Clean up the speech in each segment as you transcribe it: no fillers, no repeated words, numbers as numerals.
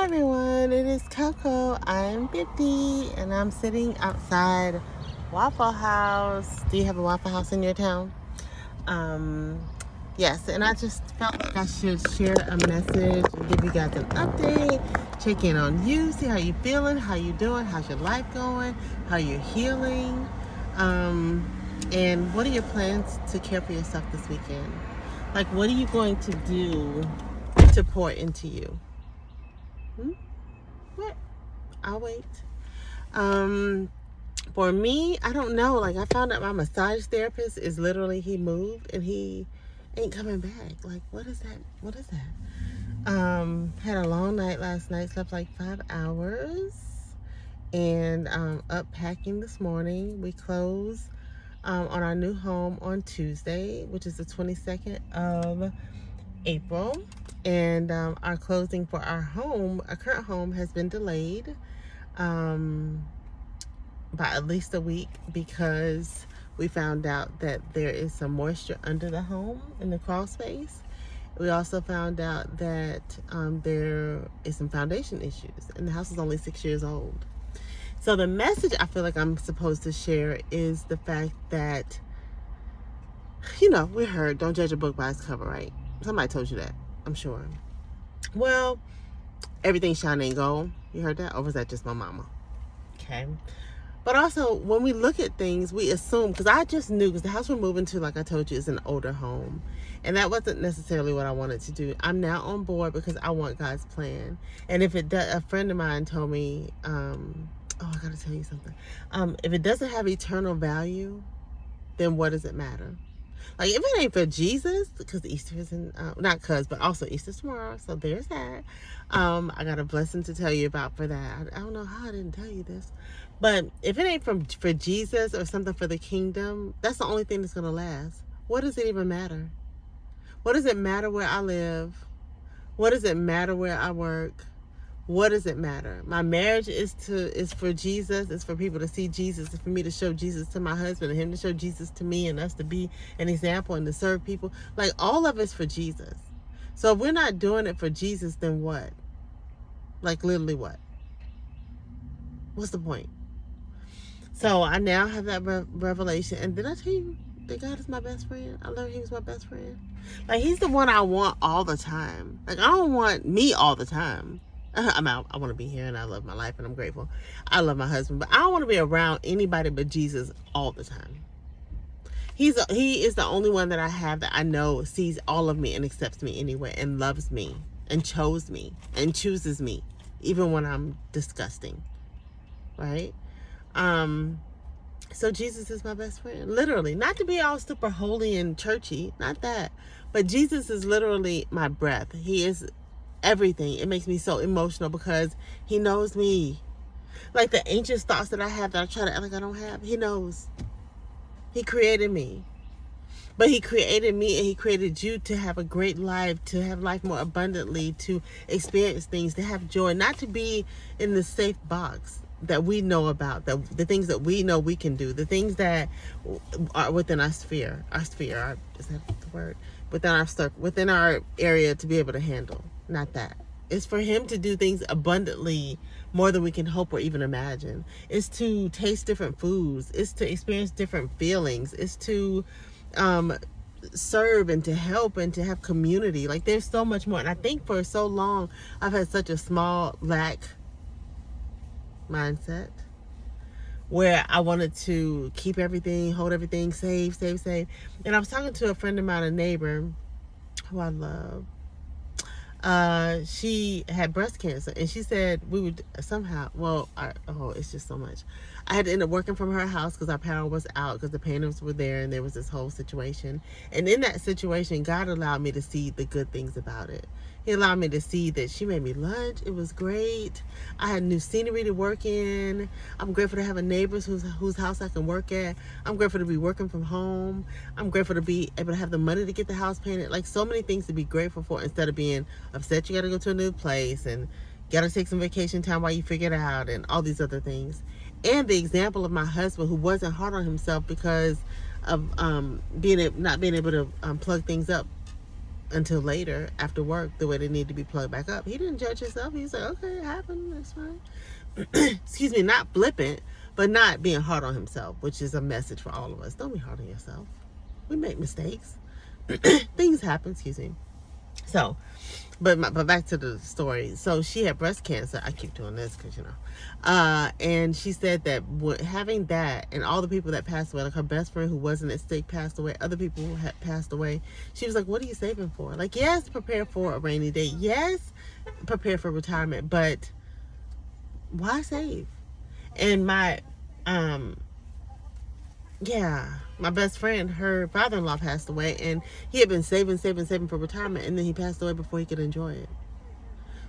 everyone, it is Coco. I'm 50 and I'm sitting outside Waffle House. Do you have a Waffle House in your town? Um, yes, and I just felt like I should share a message and give you guys an update, check in on you, see how you feeling, how you doing, how's your life going, how you're healing, and what are your plans to care for yourself this weekend? Like, what are you going to do to pour into you? What? I'll wait. Um, for me, I don't know. Like, I found out my massage therapist is literally, he moved and he ain't coming back. Like, what is that? What is that? Had a long night last night, slept like 5 hours, and up packing this morning. We close on our new home on Tuesday, which is the 22nd of April. And our closing for our current home, has been delayed by at least a week because we found out that there is some moisture under the home in the crawl space. We also found out that there is some foundation issues, and the house is only 6 years old. So the message I feel like I'm supposed to share is the fact that, we heard, don't judge a book by its cover, right? Somebody told you that, I'm sure. Well, everything shine ain't gold. You heard that? Or was that just my mama? Okay. But also, when we look at things, we assume, because I just knew, because the house we're moving to, like I told you, is an older home. And that wasn't necessarily what I wanted to do. I'm now on board because I want God's plan. And if it does, a friend of mine told me, I got to tell you something. If it doesn't have eternal value, then what does it matter? Like, if it ain't for Jesus, because Easter isn't, but also Easter's tomorrow, so there's that. I got a blessing to tell you about for that. I don't know how I didn't tell you this. But if it ain't for Jesus or something for the kingdom, that's the only thing that's going to last. What does it even matter? What does it matter where I live? What does it matter where I work? What does it matter? My marriage is for Jesus. It's for people to see Jesus. It's for me to show Jesus to my husband and him to show Jesus to me, and us to be an example and to serve people. Like, all of it's for Jesus. So if we're not doing it for Jesus, then what? Like, literally what? What's the point? So I now have that revelation. And did I tell you that God is my best friend? I learned he was my best friend. Like, he's the one I want all the time. Like, I don't want me all the time. I'm out. I want to be here, and I love my life, and I'm grateful. I love my husband, but I don't want to be around anybody but Jesus all the time. He is the only one that I have that I know sees all of me and accepts me anyway, and loves me and chose me and chooses me even when I'm disgusting, right? So Jesus is my best friend, literally. Not to be all super holy and churchy, not that, but Jesus is literally my breath. He is everything. It makes me so emotional because he knows me. Like, the anxious thoughts that I have that I try to act like I don't have, he knows. He created me. But he created me, and he created you to have a great life, to have life more abundantly, to experience things, to have joy, not to be in the safe box that we know about, the things that we know we can do, the things that are within our sphere, is that the word? Within our area to be able to handle. Not that. It's for him to do things abundantly, more than we can hope or even imagine. It's to taste different foods. It's to experience different feelings. It's to serve and to help and to have community. Like, there's so much more. And I think for so long I've had such a small lack mindset where I wanted to keep everything, hold everything, save. And I was talking to a friend of mine, a neighbor who I love. She had breast cancer, and she said we would somehow, it's just so much. I had to end up working from her house because our power was out, because the painters were there, and there was this whole situation. And in that situation, God allowed me to see the good things about it. He allowed me to see that she made me lunch. It was great. I had new scenery to work in. I'm grateful to have a neighbor whose house I can work at. I'm grateful to be working from home. I'm grateful to be able to have the money to get the house painted. Like, so many things to be grateful for, instead of being upset you got to go to a new place and got to take some vacation time while you figure it out and all these other things. And the example of my husband, who wasn't hard on himself because of not being able to plug things up until later after work the way they need to be plugged back up. He didn't judge himself. He was like, okay, it happened, that's fine. Excuse me, not flippant, but not being hard on himself, which is a message for all of us. Don't be hard on yourself. We make mistakes. Things happen, excuse me. So, but back to the story. So she had breast cancer. I keep doing this because, and she said that having that and all the people that passed away, like her best friend who wasn't at stake passed away, other people who had passed away, she was like, what are you saving for? Like, yes, prepare for a rainy day. Yes, prepare for retirement, but why save? And my best friend, her father-in-law passed away, and he had been saving for retirement, and then he passed away before he could enjoy it.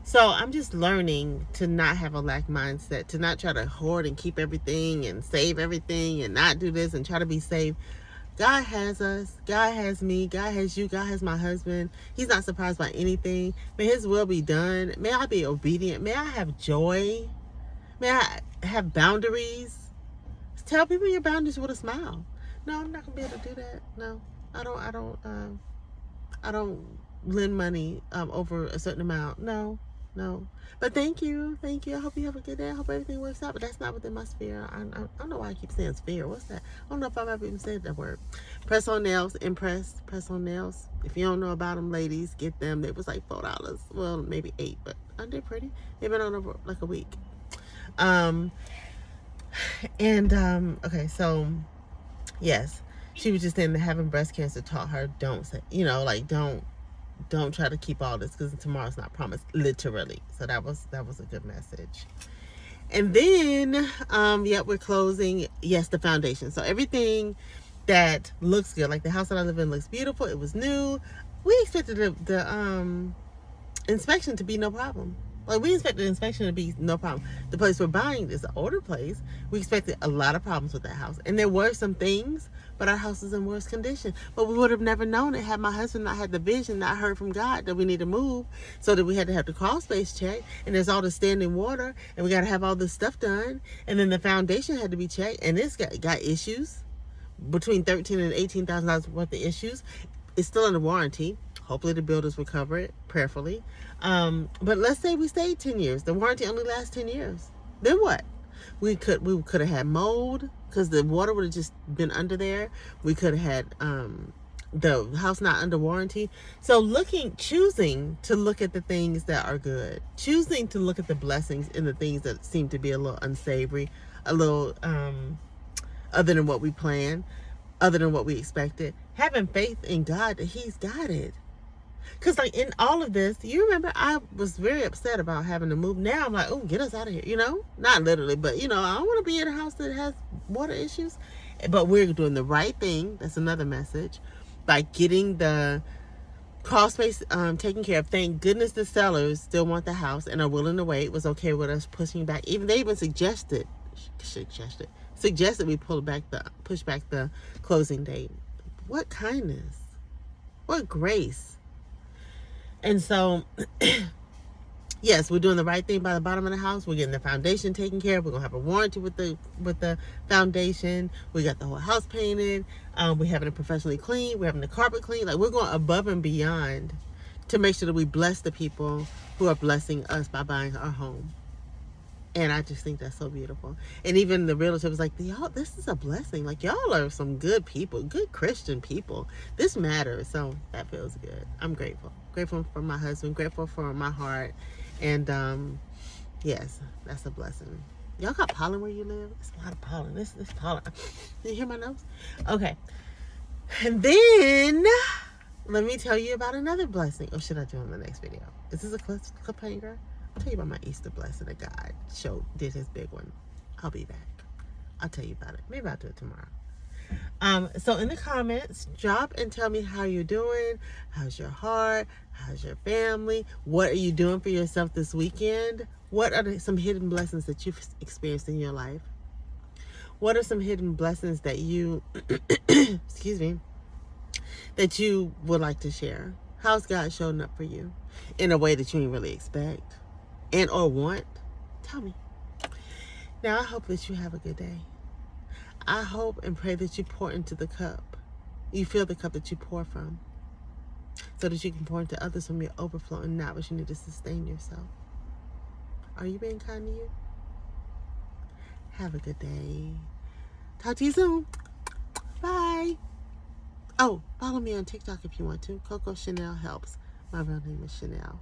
So I'm just learning to not have a lack mindset, to not try to hoard and keep everything and save everything and not do this and try to be safe. God has us. God has me. God has you. God has my husband. He's not surprised by anything. May his will be done. May I be obedient. May I have joy. May I have boundaries. Tell people your boundaries with a smile. No, I'm not gonna be able to do that. No, I don't lend money over a certain amount. No. But thank you. I hope you have a good day. I hope everything works out. But that's not within my sphere. I don't know why I keep saying sphere. What's that? I don't know if I've ever even said that word. Press on nails. Impress. Press on nails. If you don't know about them, ladies, get them. They was like $4. Well, maybe $8, but aren't they pretty? They've been on over like a week. Okay, so yes, she was just saying that having breast cancer taught her don't say, don't try to keep all this because tomorrow's not promised, literally. So that was a good message. And then we're closing. Yes, the foundation. So everything that looks good, like the house that I live in looks beautiful. It was new. We expected the inspection to be no problem. Like, we expected the inspection to be no problem. The place we're buying is an older place. We expected a lot of problems with that house. And there were some things, but our house is in worse condition. But we would have never known it had my husband not had the vision, not heard from God that we need to move, so that we had to have the crawl space checked. And there's all the standing water. And we got to have all this stuff done. And then the foundation had to be checked. And it's got issues. Between $13,000 and $18,000 worth of issues. It's still under warranty. Hopefully the builders will cover it, prayerfully. But let's say we stayed 10 years. The warranty only lasts 10 years. Then what? We could have had mold because the water would have just been under there. We could have had the house not under warranty. So choosing to look at the things that are good, choosing to look at the blessings in the things that seem to be a little unsavory, a little other than what we planned, other than what we expected, having faith in God that He's got it. Because, like, in all of this, you remember I was very upset about having to move. Now I'm like, oh, get us out of here, Not literally, but, I don't want to be in a house that has water issues. But we're doing the right thing. That's another message. By getting the crawl space taken care of. Thank goodness the sellers still want the house and are willing to wait. Was okay with us pushing back. Even they even suggested we push back the closing date. What kindness. What grace. And so, yes, we're doing the right thing by the bottom of the house. We're getting the foundation taken care of. We're gonna have a warranty with the foundation. We got the whole house painted. We're having it professionally cleaned. We're having the carpet cleaned. Like, we're going above and beyond to make sure that we bless the people who are blessing us by buying our home. And I just think that's so beautiful. And even the realtor was like, y'all, this is a blessing. Like, y'all are some good people, good Christian people. This matters. So that feels good. I'm grateful. Grateful for my husband. Grateful for my heart. And yes, that's a blessing. Y'all got pollen where you live? It's a lot of pollen. This pollen. Did you hear my nose? Okay. And then let me tell you about another blessing. Or should I do it in the next video? Is this a cliffhanger? I'll tell you about my Easter blessing that God did his big one. I'll be back. I'll tell you about it. Maybe I'll do it tomorrow. So in the comments, drop and tell me how you're doing. How's your heart? How's your family? What are you doing for yourself this weekend? What are some hidden blessings that you've experienced in your life? What are some hidden blessings that you, excuse me, that you would like to share? How's God showing up for you in a way that you didn't really expect and or want? Tell me. Now, I hope that you have a good day. I hope and pray that you pour into the cup. You feel the cup that you pour from. so that you can pour into others from your overflow and not what you need to sustain yourself. Are you being kind to you? Have a good day. Talk to you soon. Bye. Oh, follow me on TikTok if you want to. Coco Chanel Helps. My real name is Chanel.